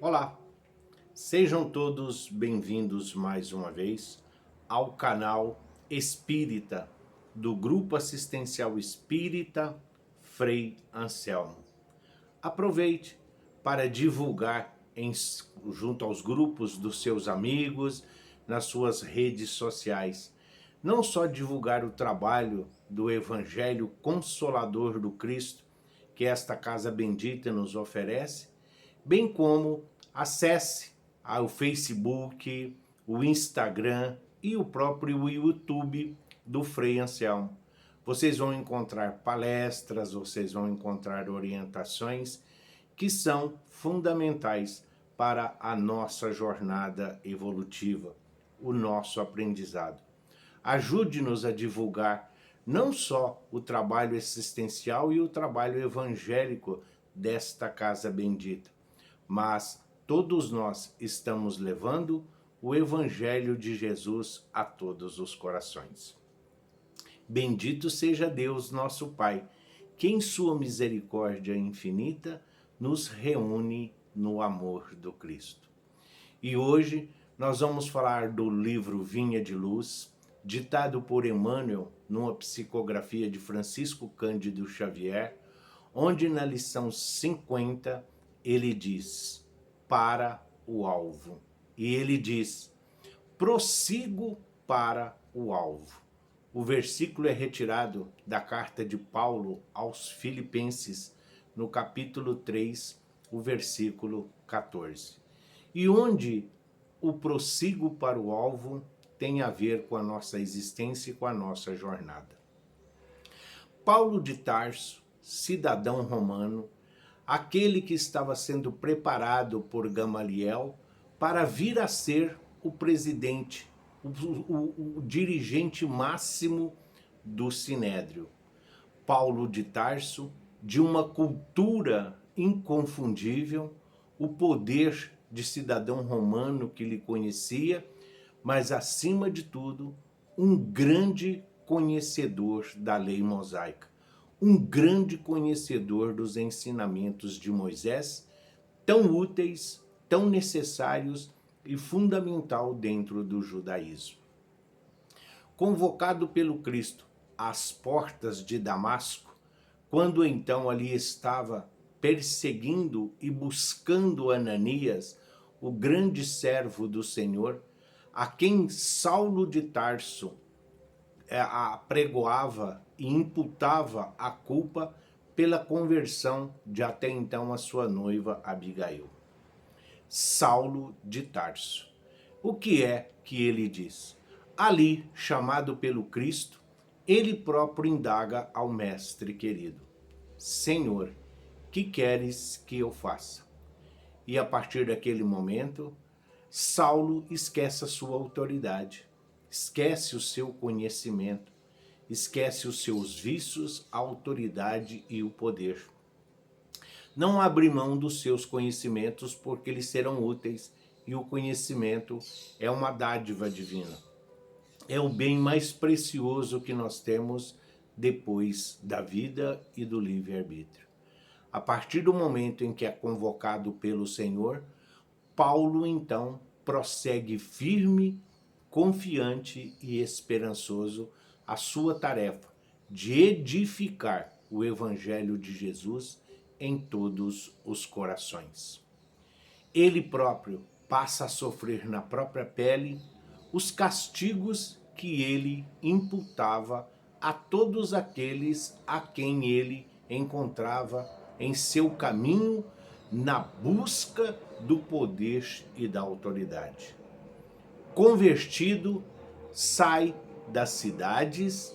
Olá, sejam todos bem-vindos mais uma vez ao canal Espírita do Grupo Assistencial Espírita Frei Anselmo. Aproveite para divulgar junto aos grupos dos seus amigos, nas suas redes sociais. Não só divulgar o trabalho do Evangelho Consolador do Cristo, que esta Casa Bendita nos oferece, bem como acesse o Facebook, o Instagram e o próprio YouTube do Frei Anselmo. Vocês vão encontrar palestras, vocês vão encontrar orientações que são fundamentais para a nossa jornada evolutiva, o nosso aprendizado. Ajude-nos a divulgar não só o trabalho existencial e o trabalho evangélico desta Casa Bendita, mas todos nós estamos levando o Evangelho de Jesus a todos os corações. Bendito seja Deus, nosso Pai, que em sua misericórdia infinita nos reúne no amor do Cristo. E hoje nós vamos falar do livro Vinha de Luz, ditado por Emmanuel numa psicografia de Francisco Cândido Xavier, onde na lição 50 ele diz: para o alvo. E ele diz: prossigo para o alvo. O versículo é retirado da carta de Paulo aos Filipenses, no capítulo 3, o versículo 14. E onde o prossigo para o alvo tem a ver com a nossa existência e com a nossa jornada. Paulo de Tarso, cidadão romano, aquele que estava sendo preparado por Gamaliel para vir a ser o presidente, o dirigente máximo do Sinédrio. Paulo de Tarso, de uma cultura inconfundível, o poder de cidadão romano que lhe conhecia, mas acima de tudo, um grande conhecedor da lei mosaica, um grande conhecedor dos ensinamentos de Moisés, tão úteis, tão necessários e fundamental dentro do judaísmo. Convocado pelo Cristo às portas de Damasco, quando então ali estava perseguindo e buscando Ananias, o grande servo do Senhor, a quem Saulo de Tarso apregoava e imputava a culpa pela conversão de até então a sua noiva Abigail. Saulo de Tarso. O que é que ele diz? Ali, chamado pelo Cristo, ele próprio indaga ao mestre querido: Senhor, que queres que eu faça? E a partir daquele momento, Saulo esquece a sua autoridade, esquece o seu conhecimento, esquece os seus vícios, a autoridade e o poder. Não abre mão dos seus conhecimentos porque eles serão úteis, e o conhecimento é uma dádiva divina. É o bem mais precioso que nós temos depois da vida e do livre-arbítrio. A partir do momento em que é convocado pelo Senhor, Paulo então prossegue firme, confiante e esperançoso a sua tarefa de edificar o Evangelho de Jesus em todos os corações. Ele próprio passa a sofrer na própria pele os castigos que ele imputava a todos aqueles a quem ele encontrava em seu caminho na busca do poder e da autoridade. Convertido, sai das cidades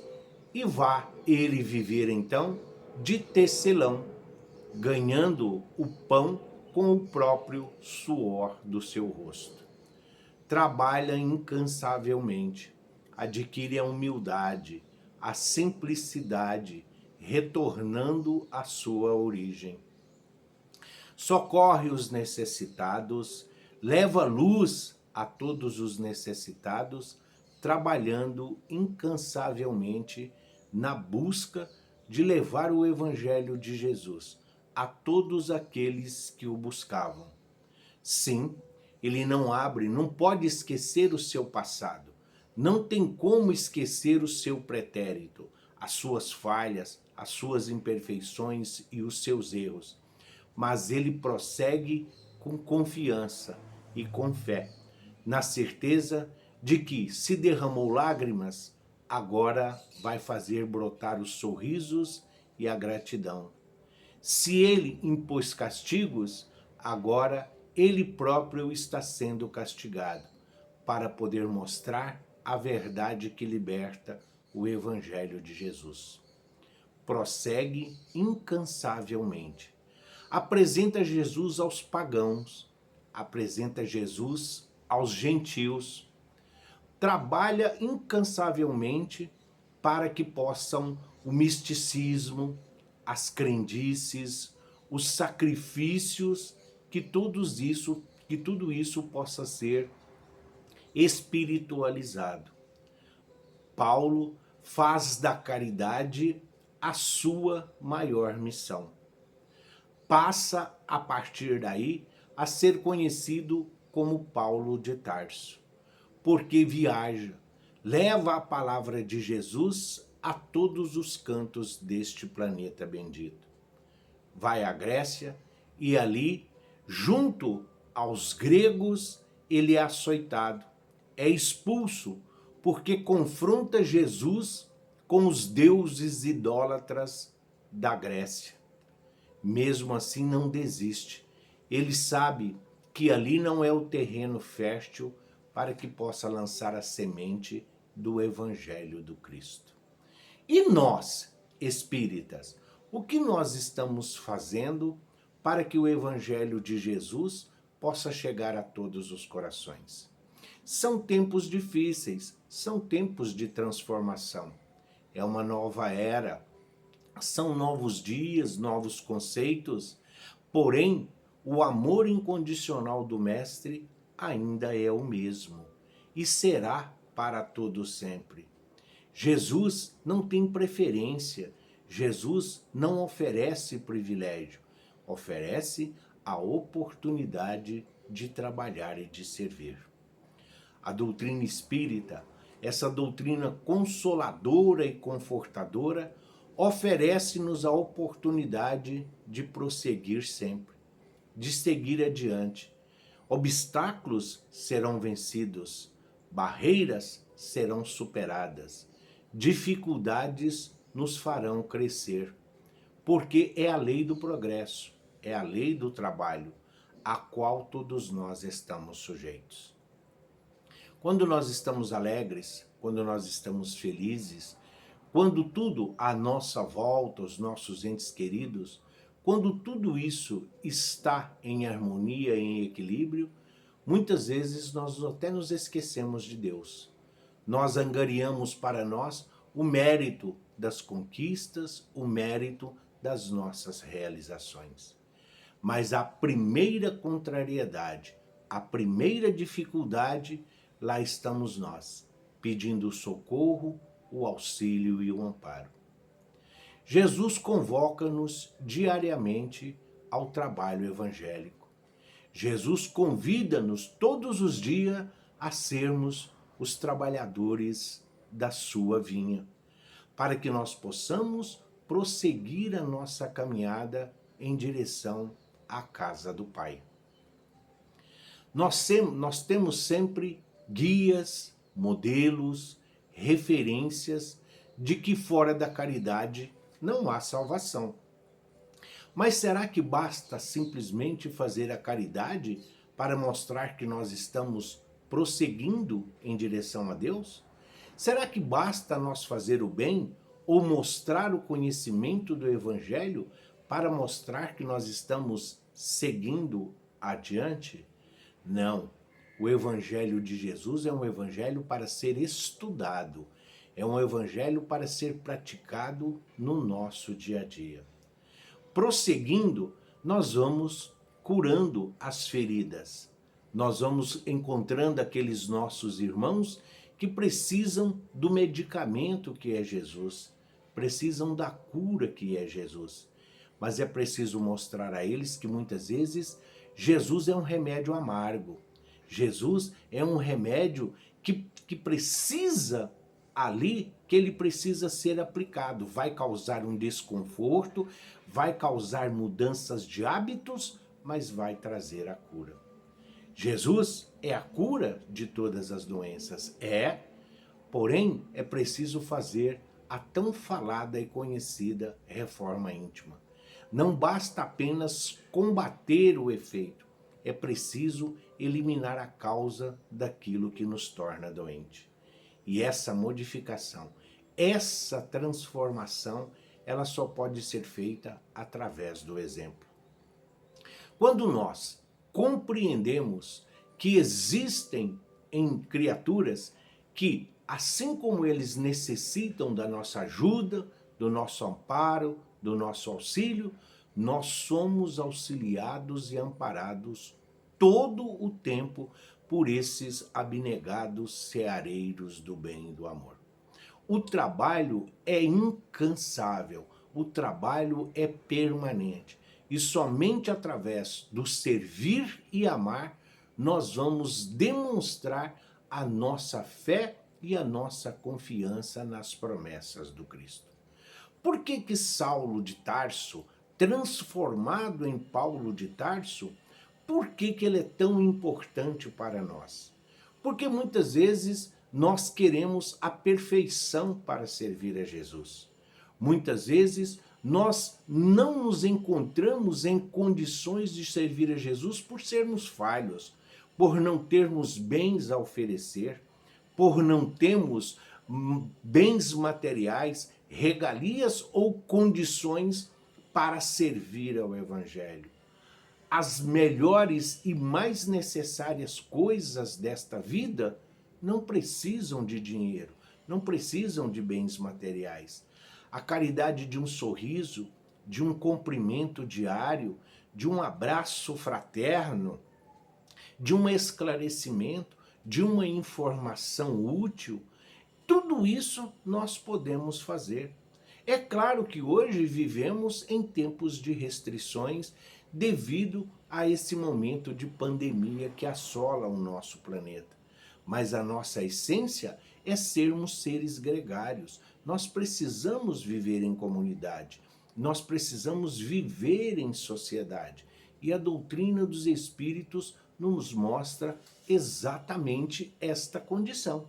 e vá ele viver então de tecelão, ganhando o pão com o próprio suor do seu rosto. Trabalha incansavelmente, adquire a humildade, a simplicidade, retornando à sua origem. Socorre os necessitados, leva luz a todos os necessitados, trabalhando incansavelmente na busca de levar o Evangelho de Jesus a todos aqueles que o buscavam. Sim, ele não abre, não pode esquecer o seu passado. Não tem como esquecer o seu pretérito, as suas falhas, as suas imperfeições e os seus erros. Mas ele prossegue com confiança e com fé, na certeza de que, se derramou lágrimas, agora vai fazer brotar os sorrisos e a gratidão. Se ele impôs castigos, agora ele próprio está sendo castigado, para poder mostrar a verdade que liberta, o Evangelho de Jesus. Prossegue incansavelmente. Apresenta Jesus aos pagãos, apresenta Jesus aos gentios, trabalha incansavelmente para que possam o misticismo, as crendices, os sacrifícios, que tudo isso possa ser espiritualizado. Paulo faz da caridade a sua maior missão. Passa a partir daí a ser conhecido como Paulo de Tarso, porque viaja, leva a palavra de Jesus a todos os cantos deste planeta bendito. Vai à Grécia e ali, junto aos gregos, ele é açoitado, é expulso, porque confronta Jesus com os deuses idólatras da Grécia. Mesmo assim não desiste. Ele sabe que ali não é o terreno fértil para que possa lançar a semente do Evangelho do Cristo. E nós, espíritas, o que nós estamos fazendo para que o Evangelho de Jesus possa chegar a todos os corações? São tempos difíceis, são tempos de transformação. É uma nova era, são novos dias, novos conceitos, porém, o amor incondicional do Mestre ainda é o mesmo e será para todo sempre. Jesus não tem preferência, Jesus não oferece privilégio, oferece a oportunidade de trabalhar e de servir. A doutrina espírita, essa doutrina consoladora e confortadora, oferece-nos a oportunidade de prosseguir sempre, de seguir adiante. Obstáculos serão vencidos, barreiras serão superadas, dificuldades nos farão crescer, porque é a lei do progresso, é a lei do trabalho, a qual todos nós estamos sujeitos. Quando nós estamos alegres, quando nós estamos felizes, quando tudo à nossa volta, os nossos entes queridos, quando tudo isso está em harmonia, em equilíbrio, muitas vezes nós até nos esquecemos de Deus. Nós angariamos para nós o mérito das conquistas, o mérito das nossas realizações. Mas a primeira contrariedade, a primeira dificuldade, lá estamos nós, pedindo o socorro, o auxílio e o amparo. Jesus convoca-nos diariamente ao trabalho evangélico. Jesus convida-nos todos os dias a sermos os trabalhadores da sua vinha, para que nós possamos prosseguir a nossa caminhada em direção à casa do Pai. Nós temos sempre guias, modelos, referências de que fora da caridade não há salvação. Mas será que basta simplesmente fazer a caridade para mostrar que nós estamos prosseguindo em direção a Deus? Será que basta nós fazer o bem ou mostrar o conhecimento do Evangelho para mostrar que nós estamos seguindo adiante? Não. O Evangelho de Jesus é um evangelho para ser estudado, é um evangelho para ser praticado no nosso dia a dia. Prosseguindo, nós vamos curando as feridas, nós vamos encontrando aqueles nossos irmãos que precisam do medicamento que é Jesus, precisam da cura que é Jesus. Mas é preciso mostrar a eles que muitas vezes Jesus é um remédio amargo. Jesus é um remédio que precisa ali, que ele precisa ser aplicado. Vai causar um desconforto, vai causar mudanças de hábitos, mas vai trazer a cura. Jesus é a cura de todas as doenças. Porém, é preciso fazer a tão falada e conhecida reforma íntima. Não basta apenas combater o efeito, é preciso eliminar a causa daquilo que nos torna doente. E essa modificação, essa transformação, ela só pode ser feita através do exemplo. Quando nós compreendemos que existem em criaturas que, assim como eles necessitam da nossa ajuda, do nosso amparo, do nosso auxílio, nós somos auxiliados e amparados todo o tempo por esses abnegados ceareiros do bem e do amor. O trabalho é incansável, o trabalho é permanente. E somente através do servir e amar, nós vamos demonstrar a nossa fé e a nossa confiança nas promessas do Cristo. Por que Saulo de Tarso, transformado em Paulo de Tarso, por que ele é tão importante para nós? Porque muitas vezes nós queremos a perfeição para servir a Jesus. Muitas vezes nós não nos encontramos em condições de servir a Jesus por sermos falhos, por não termos bens a oferecer, por não termos bens materiais, regalias ou condições para servir ao Evangelho. As melhores e mais necessárias coisas desta vida não precisam de dinheiro, não precisam de bens materiais. A caridade de um sorriso, de um cumprimento diário, de um abraço fraterno, de um esclarecimento, de uma informação útil, tudo isso nós podemos fazer. É claro que hoje vivemos em tempos de restrições devido a esse momento de pandemia que assola o nosso planeta. Mas a nossa essência é sermos seres gregários. Nós precisamos viver em comunidade. Nós precisamos viver em sociedade. E a doutrina dos espíritos nos mostra exatamente esta condição.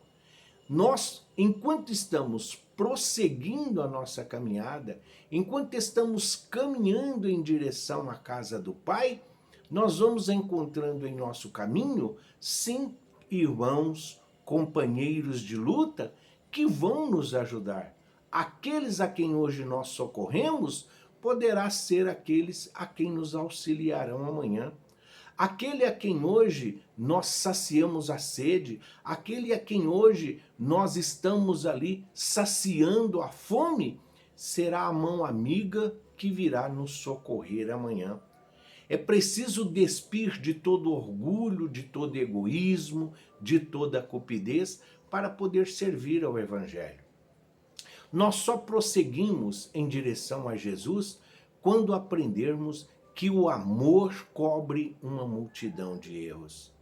Nós, enquanto estamos prosseguindo a nossa caminhada, enquanto estamos caminhando em direção à casa do Pai, nós vamos encontrando em nosso caminho, sim, irmãos, companheiros de luta que vão nos ajudar. Aqueles a quem hoje nós socorremos poderá ser aqueles a quem nos auxiliarão amanhã. Aquele a quem hoje nós saciamos a sede, aquele a quem hoje nós estamos ali saciando a fome, será a mão amiga que virá nos socorrer amanhã. É preciso despir de todo orgulho, de todo egoísmo, de toda cupidez para poder servir ao Evangelho. Nós só prosseguimos em direção a Jesus quando aprendermos que o amor cobre uma multidão de erros.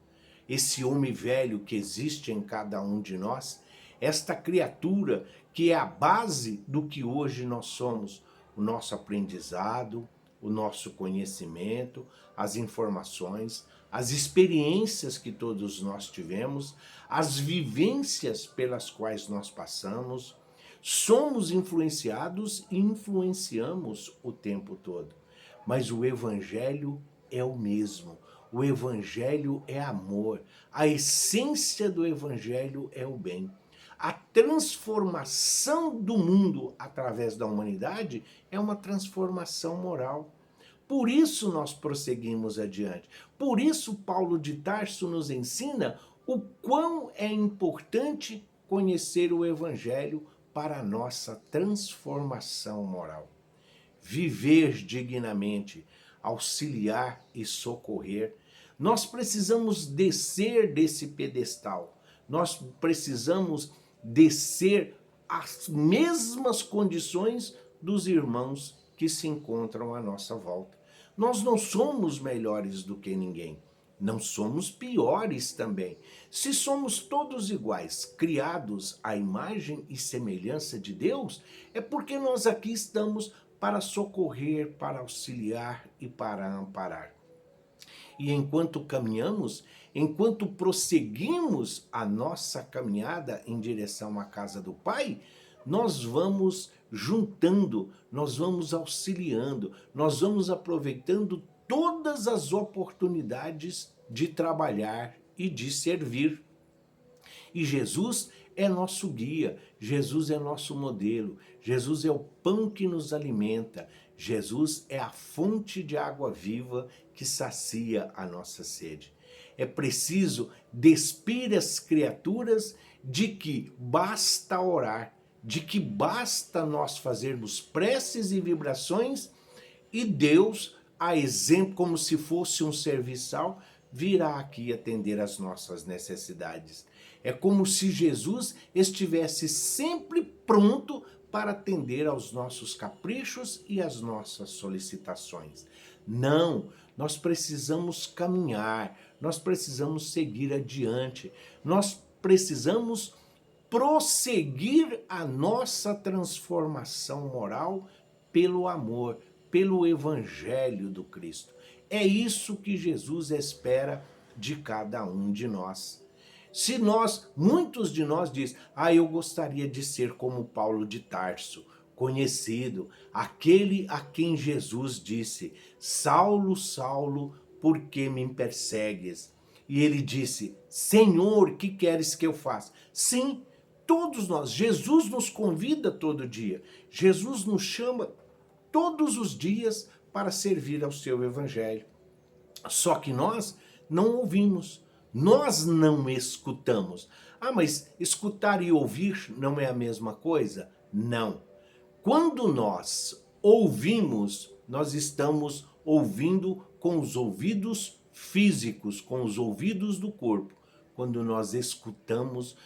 Esse homem velho que existe em cada um de nós, esta criatura que é a base do que hoje nós somos, o nosso aprendizado, o nosso conhecimento, as informações, as experiências que todos nós tivemos, as vivências pelas quais nós passamos, somos influenciados e influenciamos o tempo todo. Mas o Evangelho é o mesmo. O Evangelho é amor. A essência do Evangelho é o bem. A transformação do mundo através da humanidade é uma transformação moral. Por isso nós prosseguimos adiante. Por isso Paulo de Tarso nos ensina o quão é importante conhecer o Evangelho para a nossa transformação moral. Viver dignamente, auxiliar e socorrer. Nós precisamos descer desse pedestal. Nós precisamos descer às mesmas condições dos irmãos que se encontram à nossa volta. Nós não somos melhores do que ninguém. Não somos piores também. Se somos todos iguais, criados à imagem e semelhança de Deus, é porque nós aqui estamos para socorrer, para auxiliar e para amparar. E enquanto caminhamos, enquanto prosseguimos a nossa caminhada em direção à casa do Pai, nós vamos juntando, nós vamos auxiliando, nós vamos aproveitando todas as oportunidades de trabalhar e de servir. E Jesus é nosso guia, Jesus é nosso modelo, Jesus é o pão que nos alimenta, Jesus é a fonte de água viva que sacia a nossa sede. É preciso despir as criaturas de que basta orar, de que basta nós fazermos preces e vibrações e Deus, a exemplo, como se fosse um serviçal, virá aqui atender às nossas necessidades. É como se Jesus estivesse sempre pronto para atender aos nossos caprichos e às nossas solicitações. Não, nós precisamos caminhar, nós precisamos seguir adiante, nós precisamos prosseguir a nossa transformação moral pelo amor, pelo Evangelho do Cristo. É isso que Jesus espera de cada um de nós. Se muitos de nós dizem, eu gostaria de ser como Paulo de Tarso, conhecido, aquele a quem Jesus disse, Saulo, Saulo, por que me persegues? E ele disse, Senhor, que queres que eu faça? Sim, todos nós, Jesus nos convida todo dia, Jesus nos chama todos os dias para servir ao seu evangelho. Só que nós não ouvimos, nós não escutamos. Mas escutar e ouvir não é a mesma coisa? Não. Quando nós ouvimos, nós estamos ouvindo com os ouvidos físicos, com os ouvidos do corpo. Quando nós escutamos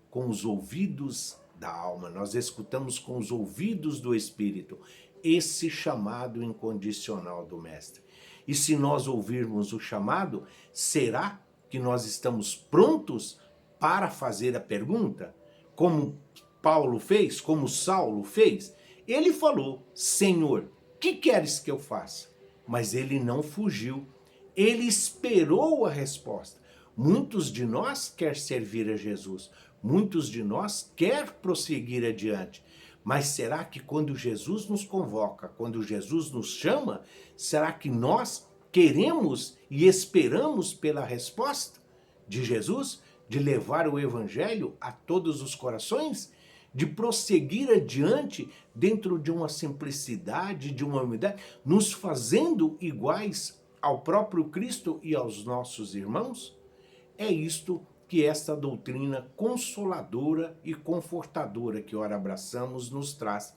com os ouvidos da alma, nós escutamos com os ouvidos do Espírito, esse chamado incondicional do Mestre. E se nós ouvirmos o chamado, será que nós estamos prontos para fazer a pergunta? Como Paulo fez, como Saulo fez? Ele falou, Senhor, que queres que eu faça? Mas ele não fugiu, ele esperou a resposta. Muitos de nós quer servir a Jesus, muitos de nós quer prosseguir adiante. Mas será que quando Jesus nos convoca, quando Jesus nos chama, será que nós queremos e esperamos pela resposta de Jesus, de levar o evangelho a todos os corações, de prosseguir adiante dentro de uma simplicidade, de uma humildade, nos fazendo iguais ao próprio Cristo e aos nossos irmãos? É isto que esta doutrina consoladora e confortadora que ora abraçamos nos traz.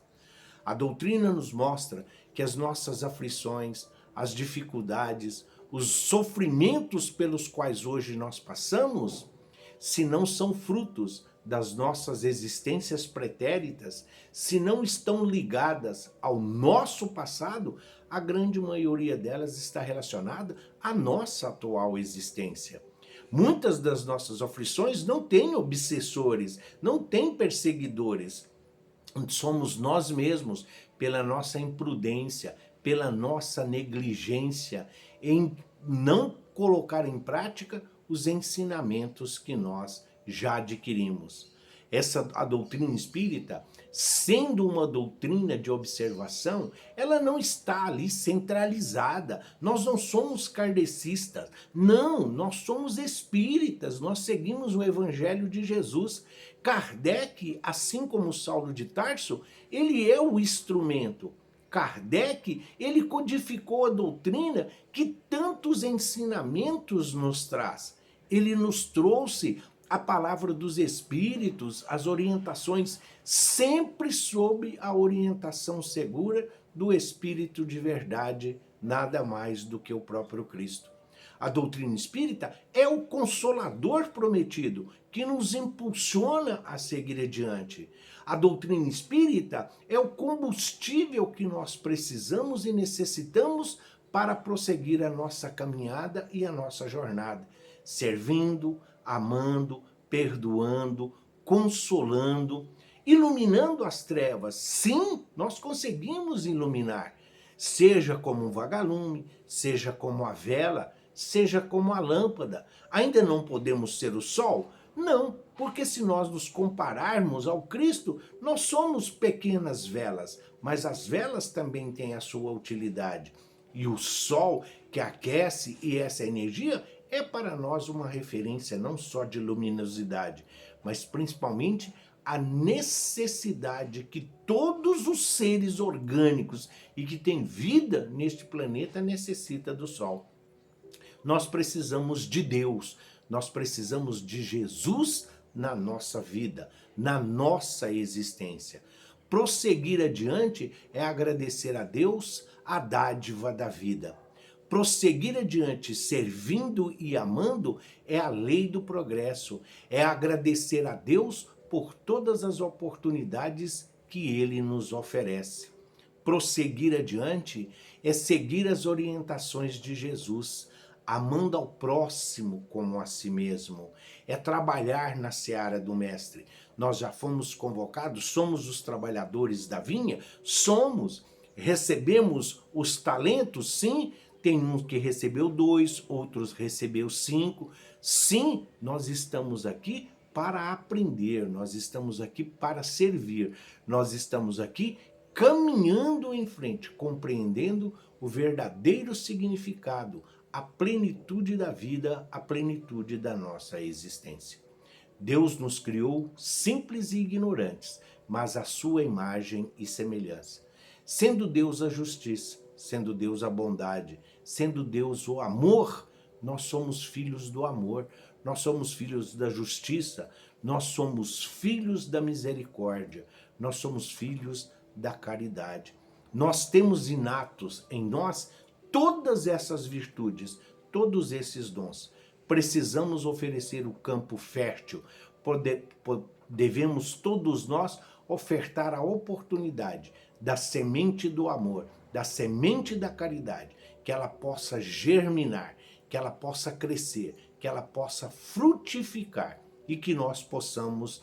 A doutrina nos mostra que as nossas aflições, as dificuldades, os sofrimentos pelos quais hoje nós passamos, se não são frutos das nossas existências pretéritas, se não estão ligadas ao nosso passado, a grande maioria delas está relacionada à nossa atual existência. Muitas das nossas aflições não têm obsessores, não têm perseguidores. Somos nós mesmos, pela nossa imprudência, pela nossa negligência em não colocar em prática os ensinamentos que nós já adquirimos. A doutrina espírita, sendo uma doutrina de observação, ela não está ali centralizada. Nós não somos kardecistas. Não, nós somos espíritas. Nós seguimos o evangelho de Jesus. Kardec, assim como Saulo de Tarso, ele é o instrumento. Kardec, ele codificou a doutrina que tantos ensinamentos nos traz. Ele nos trouxe a palavra dos Espíritos, as orientações, sempre sob a orientação segura do Espírito de verdade, nada mais do que o próprio Cristo. A doutrina espírita é o consolador prometido que nos impulsiona a seguir adiante. A doutrina espírita é o combustível que nós precisamos e necessitamos para prosseguir a nossa caminhada e a nossa jornada, servindo, amando, perdoando, consolando, iluminando as trevas. Sim, nós conseguimos iluminar, seja como um vagalume, seja como a vela, seja como a lâmpada. Ainda não podemos ser o sol? Não, porque se nós nos compararmos ao Cristo, nós somos pequenas velas, mas as velas também têm a sua utilidade. E o sol que aquece e essa energia é para nós uma referência não só de luminosidade, mas principalmente a necessidade que todos os seres orgânicos e que têm vida neste planeta necessita do sol. Nós precisamos de Deus, nós precisamos de Jesus na nossa vida, na nossa existência. Prosseguir adiante é agradecer a Deus a dádiva da vida. Prosseguir adiante servindo e amando é a lei do progresso, é agradecer a Deus por todas as oportunidades que Ele nos oferece. Prosseguir adiante é seguir as orientações de Jesus, amando ao próximo como a si mesmo. É trabalhar na seara do Mestre. Nós já fomos convocados, somos os trabalhadores da vinha? Somos. Recebemos os talentos? Sim. Tem um que recebeu 2, outros recebeu 5. Sim, nós estamos aqui para aprender, nós estamos aqui para servir, nós estamos aqui caminhando em frente, compreendendo o verdadeiro significado, a plenitude da vida, a plenitude da nossa existência. Deus nos criou simples e ignorantes, mas à sua imagem e semelhança. Sendo Deus a justiça, sendo Deus a bondade, sendo Deus o amor, nós somos filhos do amor, nós somos filhos da justiça, nós somos filhos da misericórdia, nós somos filhos da caridade. Nós temos inatos em nós todas essas virtudes, todos esses dons. Precisamos oferecer o campo fértil, devemos todos nós ofertar a oportunidade da semente do amor, da semente da caridade, que ela possa germinar, que ela possa crescer, que ela possa frutificar e que nós possamos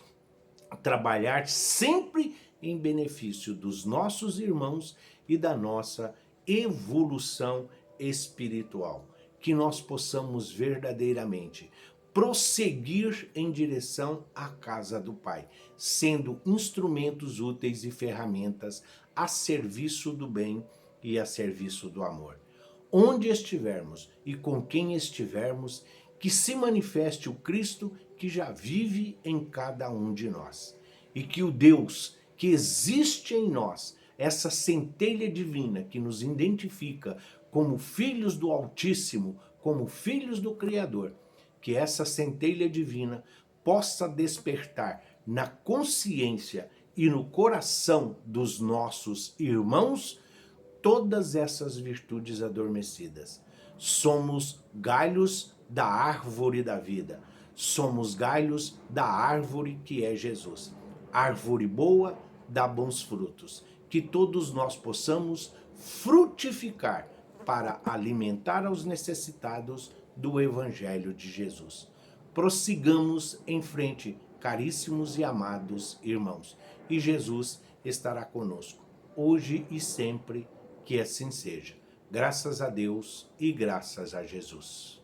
trabalhar sempre em benefício dos nossos irmãos e da nossa evolução espiritual. Que nós possamos verdadeiramente prosseguir em direção à casa do Pai, sendo instrumentos úteis e ferramentas a serviço do bem e a serviço do amor. Onde estivermos e com quem estivermos, que se manifeste o Cristo que já vive em cada um de nós. E que o Deus que existe em nós, essa centelha divina que nos identifica como filhos do Altíssimo, como filhos do Criador, que essa centelha divina possa despertar na consciência e no coração dos nossos irmãos todas essas virtudes adormecidas. Somos galhos da árvore da vida. Somos galhos da árvore que é Jesus. Árvore boa dá bons frutos. Que todos nós possamos frutificar para alimentar aos necessitados do Evangelho de Jesus. Prossigamos em frente, caríssimos e amados irmãos, e Jesus estará conosco, hoje e sempre, que assim seja. Graças a Deus e graças a Jesus.